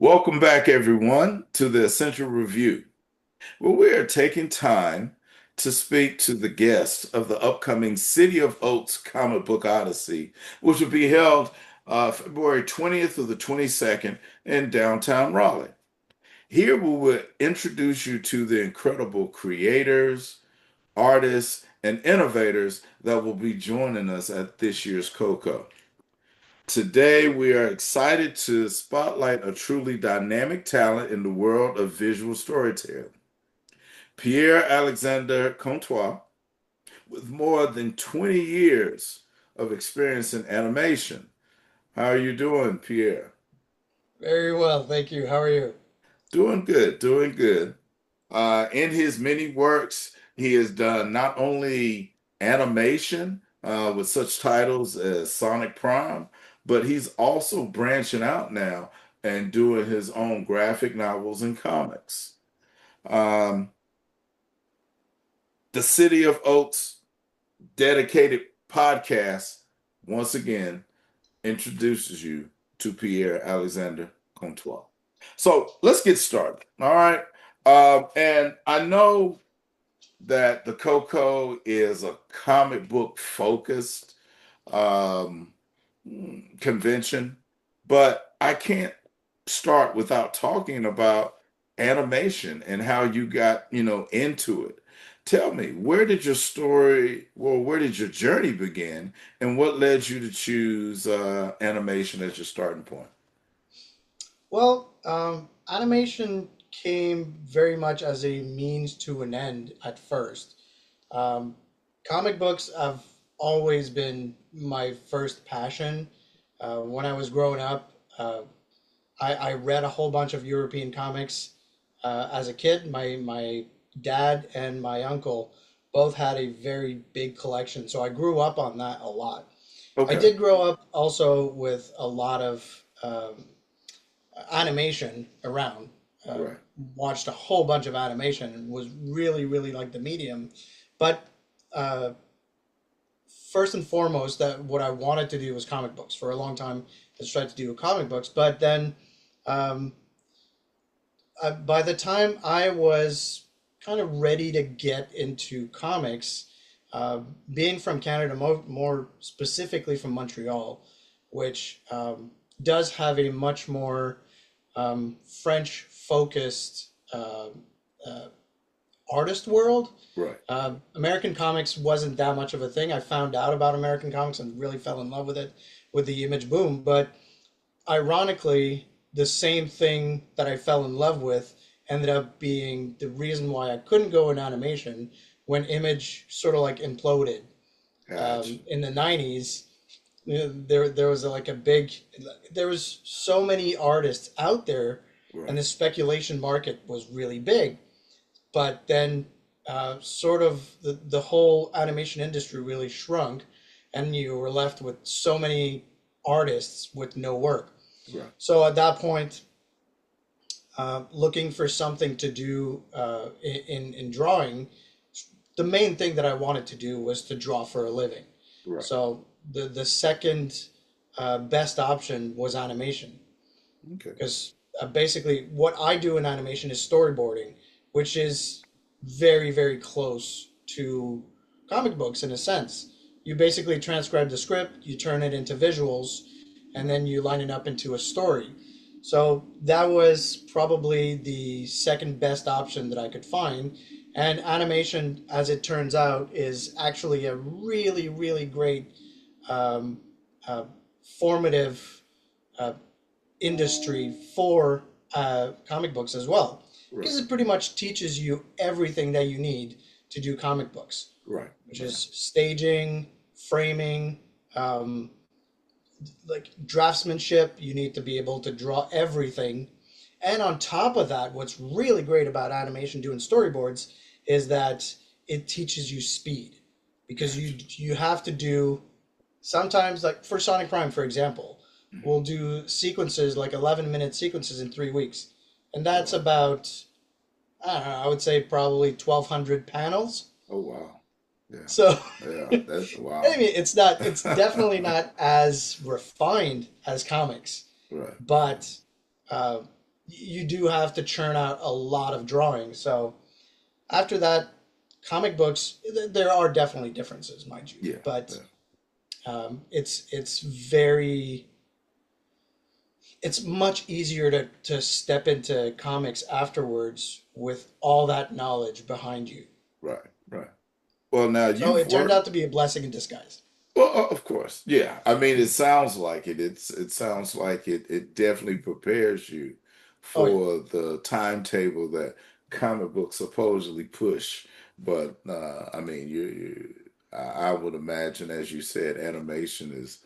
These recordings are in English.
Welcome back, everyone, to the Essential Review, where we are taking time to speak to the guests of the upcoming City of Oats comic book Odyssey, which will be held February 20th through the 22nd in downtown Raleigh. Here we will introduce you to the incredible creators, artists, and innovators that will be joining us at this year's COCO. Today, we are excited to spotlight a truly dynamic talent in the world of visual storytelling. Pierre Alexandre Contois, with more than 20 years of experience in animation. How are you doing, Pierre? Very well, thank you. How are you? Doing good, doing good. In his many works, he has done not only animation with such titles as Sonic Prime, but he's also branching out now and doing his own graphic novels and comics. Um, the City of Oats dedicated podcast once again introduces you to Pierre Alexandre Contois. So let's get started. All right. And I know that the COCO is a comic book focused um, convention, but I can't start without talking about animation and how you got, into it. Tell me, where did your journey begin, and what led you to choose animation as your starting point? Animation came very much as a means to an end at first. Um, Comic books have always been my first passion. When I was growing up, I read a whole bunch of European comics as a kid. My dad and my uncle both had a very big collection, so I grew up on that a lot. I Okay. did grow up also with a lot of animation around. Uh, Right. Watched a whole bunch of animation and was really, really like the medium. But uh, first and foremost, that what I wanted to do was comic books. For a long time, I tried to do comic books, but then um, by the time I was kind of ready to get into comics, uh, being from Canada, more specifically from Montreal, which does have a much more French focused uh, artist world. Right. American comics wasn't that much of a thing. I found out about American comics and really fell in love with it with the image boom. But ironically, the same thing that I fell in love with ended up being the reason why I couldn't go in animation when image sort of like imploded Gotcha. in the 90s. There was like a big, there was so many artists out there, and Right. the speculation market was really big. But then sort of the whole animation industry really shrunk, and you were left with so many artists with no work. Right. So at that point, looking for something to do in drawing, the main thing that I wanted to do was to draw for a living. Right. So the second best option was animation, Okay. because basically what I do in animation is storyboarding, which is very, very close to comic books in a sense. You basically transcribe the script, you turn it into visuals, and Right. then you line it up into a story. So that was probably the second best option that I could find. And animation, as it turns out, is actually a really, really great um, uh, formative uh, industry for comic books as well, Right. because it pretty much teaches you everything that you need to do comic books, Right. which is Right. staging, framing, um, like draftsmanship. You need to be able to draw everything. And on top of that, what's really great about animation doing storyboards is that it teaches you speed, because Gotcha. you have to do sometimes, like for Sonic Prime, for example, Mhm. we'll do sequences like 11-minute sequences in 3 weeks. And Oh that's wow. about, I don't know, I would say probably 1,200 panels. Oh wow. Yeah. So, Yeah. I That's mean, wow. it's definitely not as refined as comics, Right. Right. but uh, you do have to churn out a lot of drawings. So after that, comic books, there are definitely differences, mind you, Yeah, but yeah, it's very it's much easier to step into comics afterwards with all that knowledge behind you. right, right. Well, now So you've it turned out worked. to be a blessing in disguise. Well, of course, yeah. I mean, it sounds like it. It sounds like it definitely prepares you Oh yeah. for the timetable that comic books supposedly push. But I mean, I would imagine, as you said, animation is.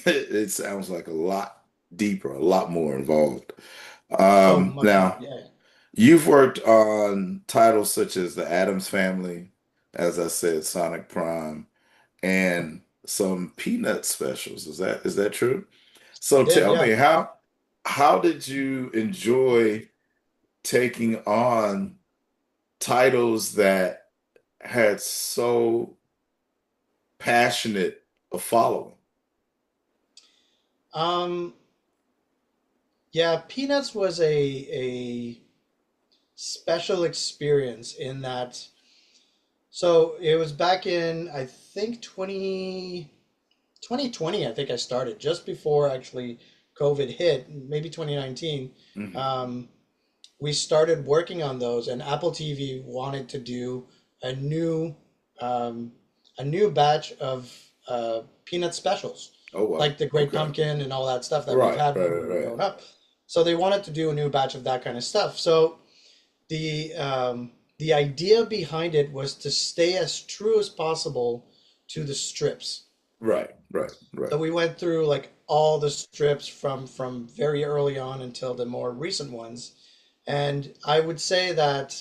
It sounds like a lot deeper, a lot more involved. Oh, much more. Now, Yeah, yeah. you've worked on titles such as The Addams Family, as I said, Sonic Prime, and some Peanut specials. Is that true? I So did. tell Yeah. me, how did you enjoy taking on titles that had so passionate a following? Um. Yeah. Peanuts was a special experience in that. So it was back in I think 2020. I think I started just before actually COVID hit, maybe 2019. Hmm. Um, we started working on those, and Apple TV wanted to do a new um, a new batch of peanut specials, Oh like wow. the Great Okay. Pumpkin and all that stuff that we've Right, had right, when we were right, growing up. So they wanted to do a new batch of that kind of stuff. So the idea behind it was to stay as true as possible to the strips. right, right, right, So we went through like all the strips from very early on until the more recent ones. And I would say that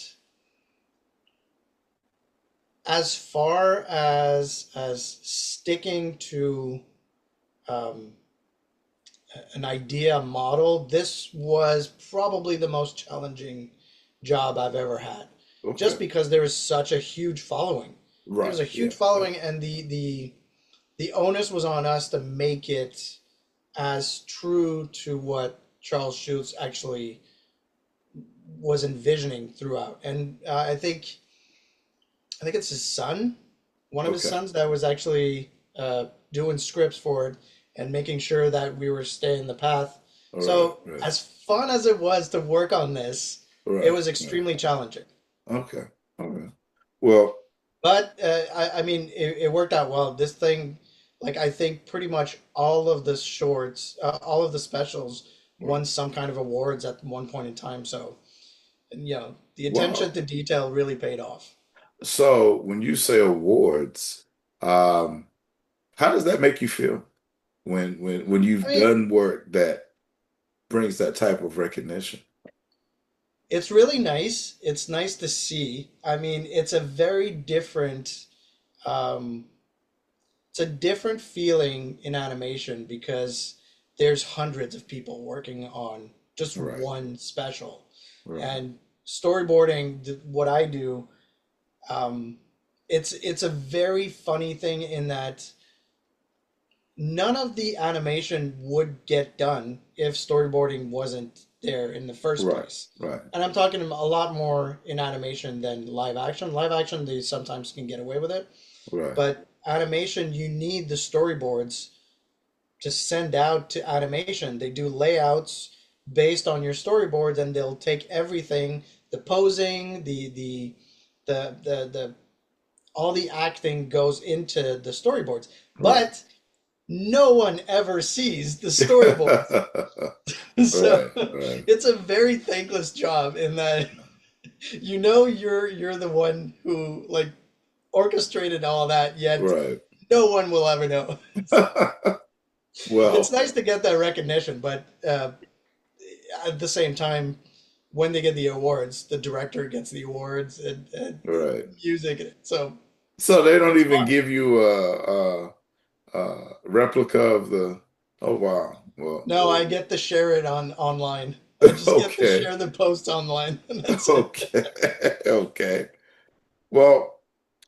as far as sticking to um, an idea model, this was probably the most challenging job I've ever had. Just Okay. because there is such a huge following. There was Right. a Yeah. huge Yeah. following, and the onus was on us to make it as true to what Charles Schultz actually was envisioning throughout. And I think it's his son, one of his Okay. sons, that was actually doing scripts for it and making sure that we were staying the path. All right. So, Right. as fun as it was to work on this, it Right. was Right. extremely challenging. Okay. Okay. Well, But I mean, it worked out well. This thing, like, I think pretty much all of the shorts, all of the specials right. won some kind of awards at one point in time. So, the attention Wow. to detail really paid off. So when you say awards, um, how does that make you feel when I you've mean, done work that brings that type of recognition? it's really nice. It's nice to see. I mean, um, it's a different feeling in animation because there's hundreds of people working on just Right. one special. Right. And storyboarding, what I do, um, it's a very funny thing in that none of the animation would get done if storyboarding wasn't there in the first Right. place. Right. And I'm talking a lot more in animation than live action. Live action, they sometimes can get away with it. Right. But animation, you need the storyboards to send out to animation. They do layouts based on your storyboards, and they'll take everything, the posing, the all the acting goes into the storyboards. Right. But no one ever sees the storyboards. So Right. Right. it's a very thankless job in that you're the one who like orchestrated all that, yet Right. no one will ever know. It's Well, nice to get that recognition, but at the same time, when they get the awards, the director gets the awards and right. music. So So they don't it's even fun. give you a replica of the. Oh wow. No, I get to share it on online. I just get to Okay. share the post online, and that's it. Okay. Okay. Well,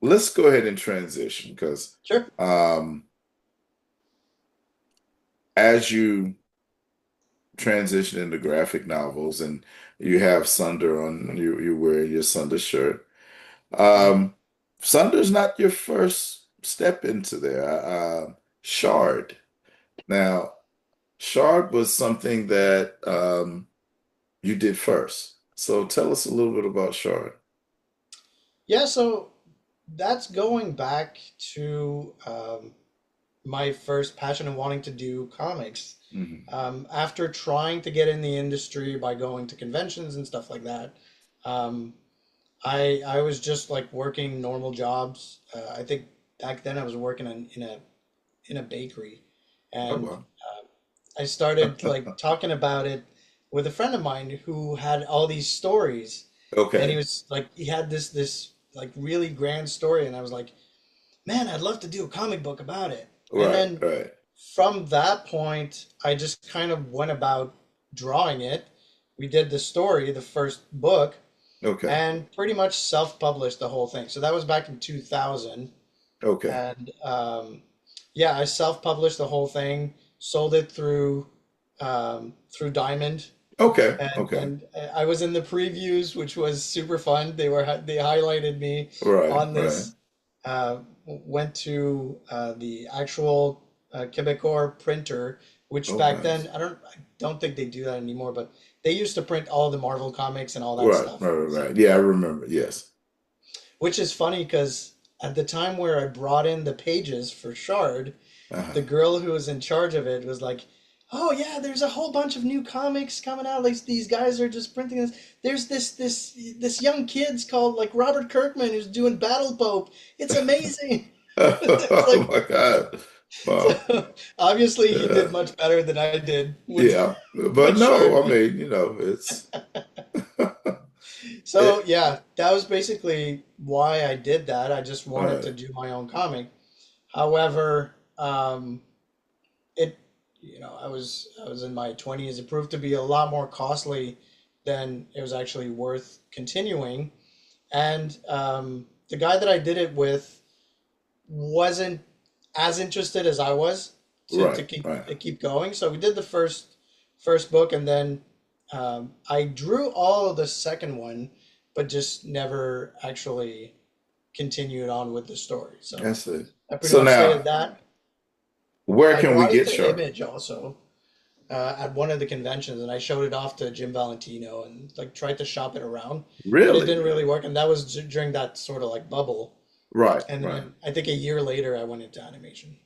let's go ahead and transition because Sure. um, as you transition into graphic novels, and you have Sunder on you wearing your Sunder shirt. Mhm. Um, Sunder's not your first step into there. Shard. Now, Shard was something that you did first. So tell us a little bit about Shard. Yeah, so that's going back to my first passion in wanting to do comics. Hmm. After trying to get in the industry by going to conventions and stuff like that, um, I was just like working normal jobs. I think back then I was working in a bakery, Oh, and well. I started like talking about it with a friend of mine who had all these stories, and he Okay. was like he had this like really grand story, and I was like, man, I'd love to do a comic book about it. And Right, then right. from that point, I just kind of went about drawing it. We did the story, the first book, Okay. and pretty much self-published the whole thing. So that was back in 2000, Okay. and yeah, I self-published the whole thing, sold it through Diamond, Okay. and Okay. I was in the previews, which was super fun. They highlighted me Right, on right. this. Went to the actual Quebecor printer, which Oh, back then nice. I don't think they do that anymore, but they used to print all the Marvel comics and all that Right, stuff. right, right, right. Yeah, I remember. Yes. Which is funny because at the time where I brought in the pages for Shard, the Uh-huh. girl who was in charge of it was like, "Oh yeah, there's a whole bunch of new comics coming out. Like these guys are just printing this. There's this young kid's called like Robert Kirkman who's doing Battle Pope. It's amazing." It's Oh like my God. Wow. so obviously he did Yeah. much better than I did with Yeah. But with no, Shard. I mean, it's So it yeah, that was basically why I did that. I just wanted to right. do my own comic. However, it I was in my 20s. It proved to be a lot more costly than it was actually worth continuing. And the guy that I did it with wasn't as interested as I was to Right, keep right. to keep going. So we did the first book, and then I drew all of the second one, but just never actually continued on with the story. So That's it. I pretty So much stayed at now, that. where I can we brought it get to Shark? Image also at one of the conventions, and I showed it off to Jim Valentino and like tried to shop it around, but it Really? didn't really work. And that was during that sort of like bubble. Right, And right. then I think a year later, I went into animation.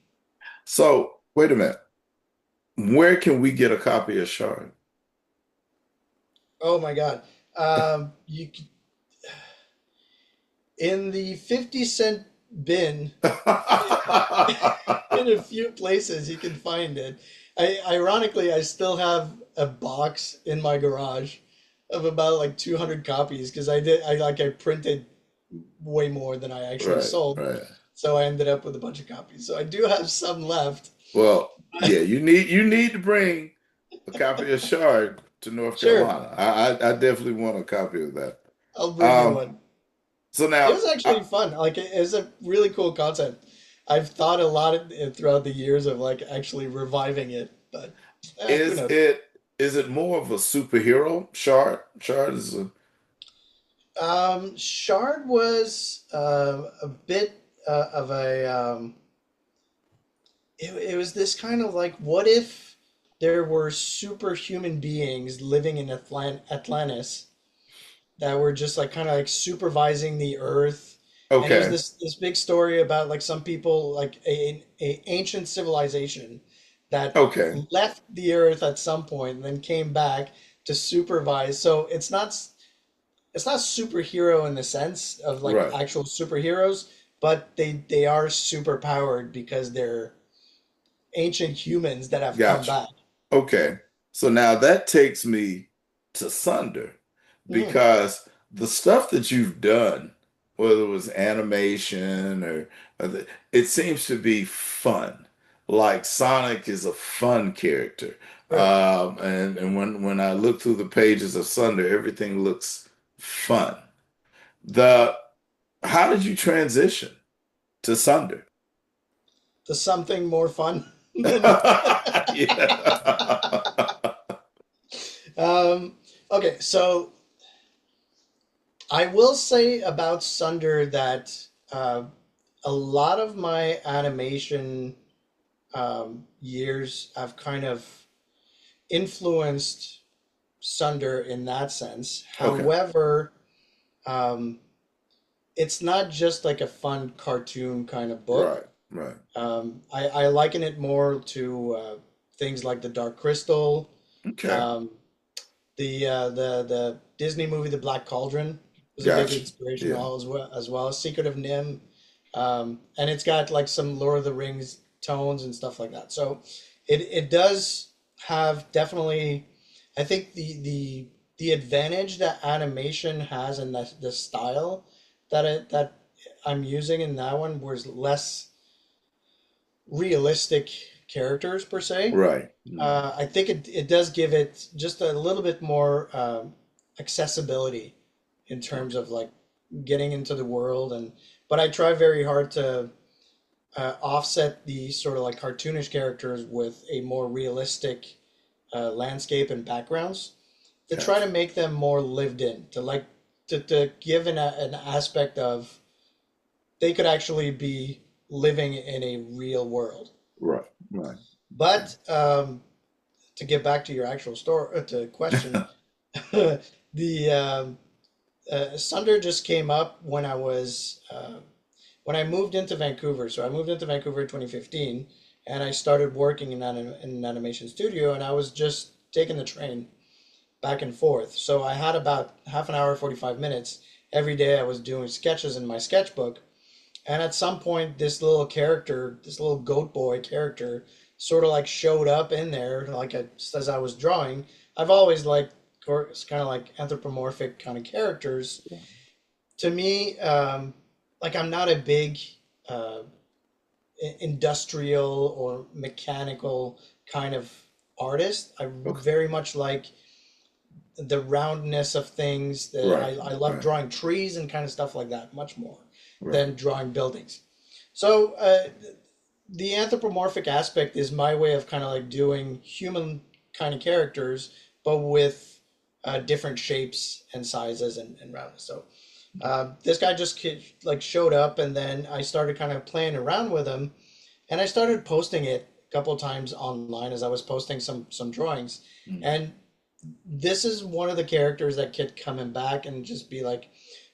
So wait a minute. Where can we get a copy of Shark? Oh my God. You in the 50 cent bin in a few places you can find it. Ironically, I still have a box in my garage of about like 200 copies because I printed way more than I actually Right, sold. right. So I ended up with a bunch of copies. So I do have some left. Well, yeah, you need to bring a copy of Shard to North Sure, Carolina. I definitely want a copy of that. I'll bring you Um, one. so It now, was actually fun. Like it's a really cool concept. I've thought a lot throughout the years of like actually reviving it, but who is knows? it is it more of a superhero? Shard is a Shard was a bit of a it was this kind of like what if there were superhuman beings living in Atlantis that were just like kind of like supervising the earth, and it was okay, this big story about like some people like a ancient civilization that okay, left the earth at some point and then came back to supervise. So it's not superhero in the sense of like right. actual superheroes, but they are super powered because they're ancient humans that have come Gotcha. back. Okay. So now that takes me to Sunder Hmm. because the stuff that you've done, whether it was animation or it seems to be fun. Like Sonic is a fun character. Sure. And when I look through the pages of Sunder, everything looks fun. The How did you transition to Sunder? To something more fun than Yeah. Um, okay, so I will say about Sunder that uh, a lot of my animation years have kind of influenced Sunder in that sense. Okay. However, um, it's not just like a fun cartoon kind of book. Right. Right. I liken it more to things like the Dark Crystal, Okay. um, the Disney movie The Black Cauldron was a big Gotcha. inspiration Yeah. all as well as Secret of Nim, and it's got like some Lord of the Rings tones and stuff like that. So it does have definitely, I think the advantage that animation has and the style that I'm using in that one was less realistic characters per se. Right. Right. I think it does give it just a little bit more accessibility in terms Okay. of like getting into the world and but I try very hard to offset the sort of like cartoonish characters with a more realistic landscape and backgrounds to try Gotcha. to make them more lived in to like to give an aspect of they could actually be living in a real world. Right. Right. But to get back to your actual story to question, Okay. the Sunder just came up when I moved into Vancouver. So I moved into Vancouver in 2015, and I started working in an animation studio, and I was just taking the train back and forth. So I had about half an hour, 45 minutes every day. I was doing sketches in my sketchbook, and at some point, this little character, this little goat boy character, sort of like showed up in there, like as I was drawing. I've always liked kind of like anthropomorphic kind of characters. To me, like I'm not a big uh, industrial or mechanical kind of artist. I Okay. very much like the roundness of things. Right. I love Right. drawing trees and kind of stuff like that much more Right. than drawing buildings. So the anthropomorphic aspect is my way of kind of like doing human kind of characters, but with different shapes and sizes and roundness. So this guy just like showed up, and then I started kind of playing around with him, and I started posting it a couple of times online as I was posting some drawings, Mm. and this is one of the characters that kept coming back and just be like,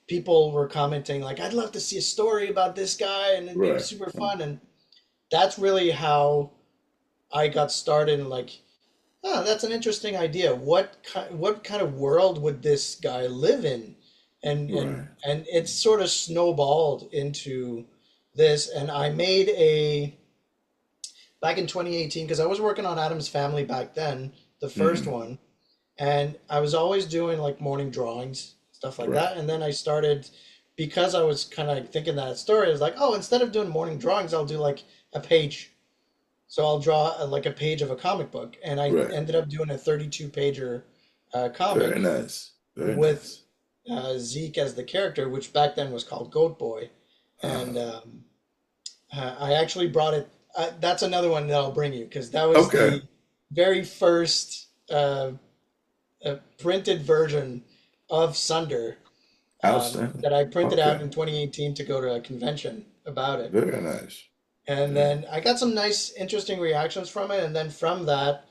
people were commenting like, I'd love to see a story about this guy, and it'd be Right. super Right. fun, and that's really how I got started and like, oh, that's an interesting idea. What kind of world would this guy live in? Right. And it sort of snowballed into this. And I made a back in 2018 because I was working on Adam's Family back then, the first Mm. one, and I was always doing like morning drawings, stuff like Right. that. And then I started because I was kind of thinking that story. I was like, oh, instead of doing morning drawings, I'll do like a page. So I'll draw like a page of a comic book, and I Right. ended up doing a 32 pager Very comic nice. Very with nice. Zeke as the character, which back then was called Goat Boy. And Uh, I actually brought it. That's another one that I'll bring you because that was okay. the very first printed version of Sunder Outstanding. that I printed out Okay. in 2018 to go to a convention about it. Very nice. And Yeah. then I got some nice, interesting reactions from it. And then from that,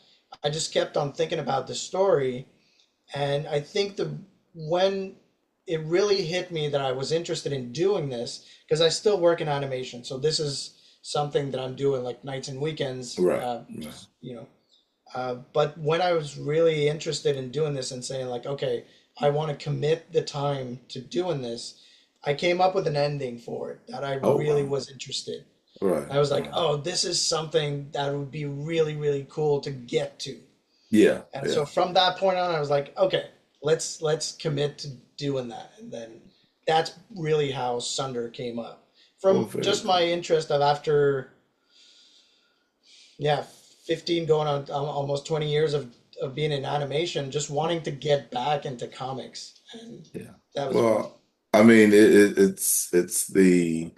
I just kept on thinking about the story. And I think the when it really hit me that I was interested in doing this, because I still work in animation. So this is something that I'm doing like nights and weekends, Right. Right. just, but when I was really interested in doing this and saying like, okay, I want to commit the time to doing this, I came up with an ending for it that I Oh really wow. was interested. Right. I was like, Right. oh, this is something that would be really, really cool to get to. Yeah. And Yeah. so from that point on, I was like, okay, let's commit to doing that. And then that's really how Sunder came up. Oh, From very just my cool. interest of after, yeah, 15 going on almost 20 years of being in animation, just wanting to get back into comics. And Yeah. that was fun. Well, I mean, it's the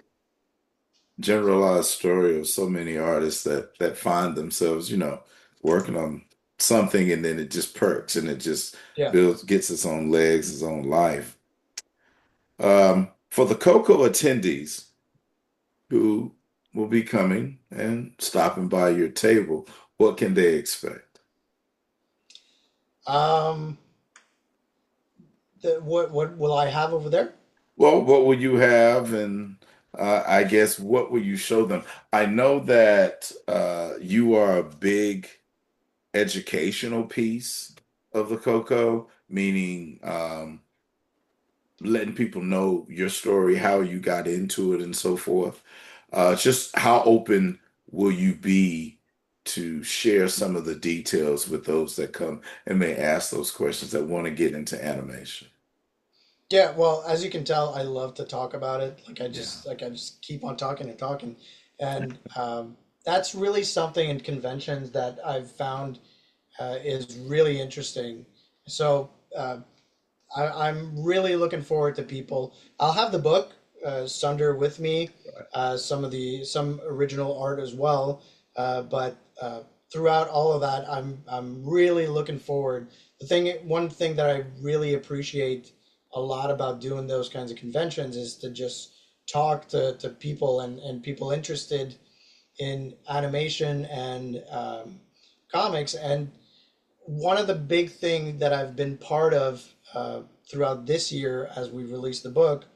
generalized story of so many artists that find themselves, working on something and then it just perks and it just Yeah. builds, gets its own legs, its own life. For the COCO attendees who will be coming and stopping by your table, what can they expect? Um, what will I have over there? Well, what will you have? And I guess what will you show them? I know that you are a big educational piece of the COCO, meaning letting people know your story, how you got into it, and so forth. Just how open will you be to share some of the details with those that come and may ask those questions that want to get into animation? Yeah, well, as you can tell, I love to talk about it. Yeah. Like I just keep on talking and talking, and that's really something in conventions that I've found is really interesting. So I'm really looking forward to people. I'll have the book Sunder with me, some original art as well. But throughout all of that, I'm really looking forward. One thing that I really appreciate a lot about doing those kinds of conventions is to just talk to people and people interested in animation and comics. And one of the big thing that I've been part of throughout this year as we released the book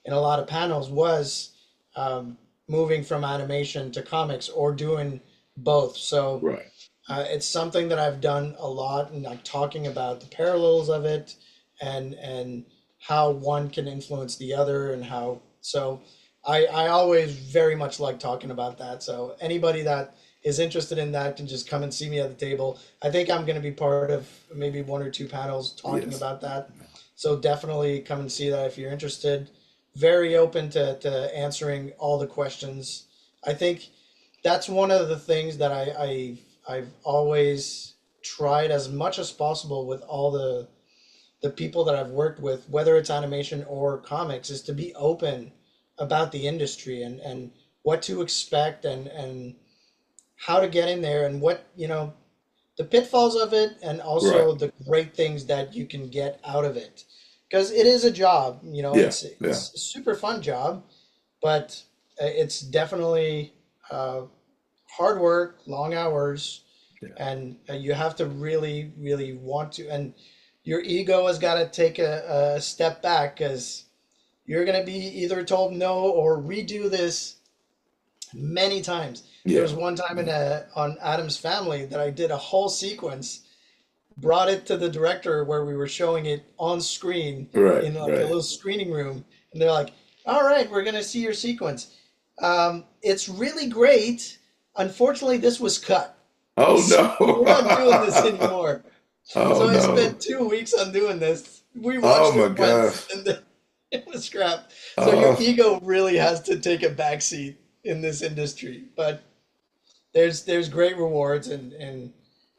in a lot of panels was um, moving from animation to comics or doing both. So Right. it's something that I've done a lot and like talking about the parallels of it and how one can influence the other and how so I always very much like talking about that. So anybody that is interested in that can just come and see me at the table. I think I'm going to be part of maybe one or two panels talking Yes. about that. So definitely come and see that if you're interested. Very open to answering all the questions. I think that's one of the things that I've always tried as much as possible with all the people that I've worked with, whether it's animation or comics, is to be open about the industry and what to expect and how to get in there and what, the pitfalls of it and Right. also the great things that you can get out of it. Because it is a job, Yeah. Yeah. it's a super fun job, but it's definitely uh, hard work, long hours, Yeah. and you have to really, really want to. And your ego has got to take a step back because you're going to be either told no or redo this many times. There was Yeah. one time Yeah. on Adam's Family that I did a whole sequence, brought it to the director where we were showing it on screen Right. in like a Right. little screening room, and they're like, "All right, we're gonna see your sequence. It's really great. Unfortunately, this was cut, Oh so no. we're not doing this anymore." Oh So I no. spent 2 weeks on doing this. We Oh watched my it once, gosh. and then it was scrapped. So your Oh ego really has to take a backseat in this industry, but there's great rewards and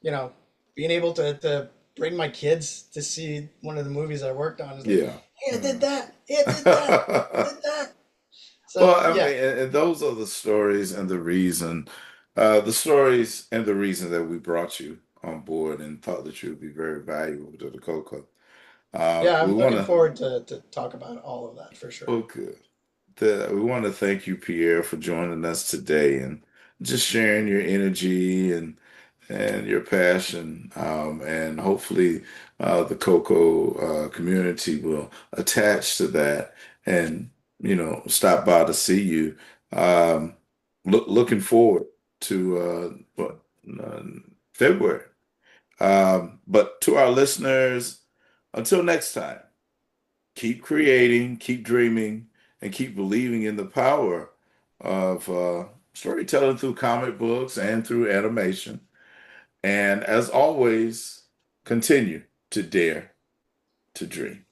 you know being able to bring my kids to see one of the movies I worked on is like, yeah. hey, I did Yeah. that. Hey, I did that. I did that. Well, So I mean, yeah, and those are the stories and the reason that we brought you on board and thought that you would be very valuable to the Coco. yeah, We I'm want looking to, forward to talk about all of that for sure. oh, good. We want to thank you, Pierre, for joining us today and just sharing your energy and your passion. And hopefully, the Coco community will attach to that and stop by to see you. Um, looking forward to uh, February. But to our listeners, until next time, keep creating, keep dreaming, and keep believing in the power of storytelling through comic books and through animation. And as always, continue to dare to dream.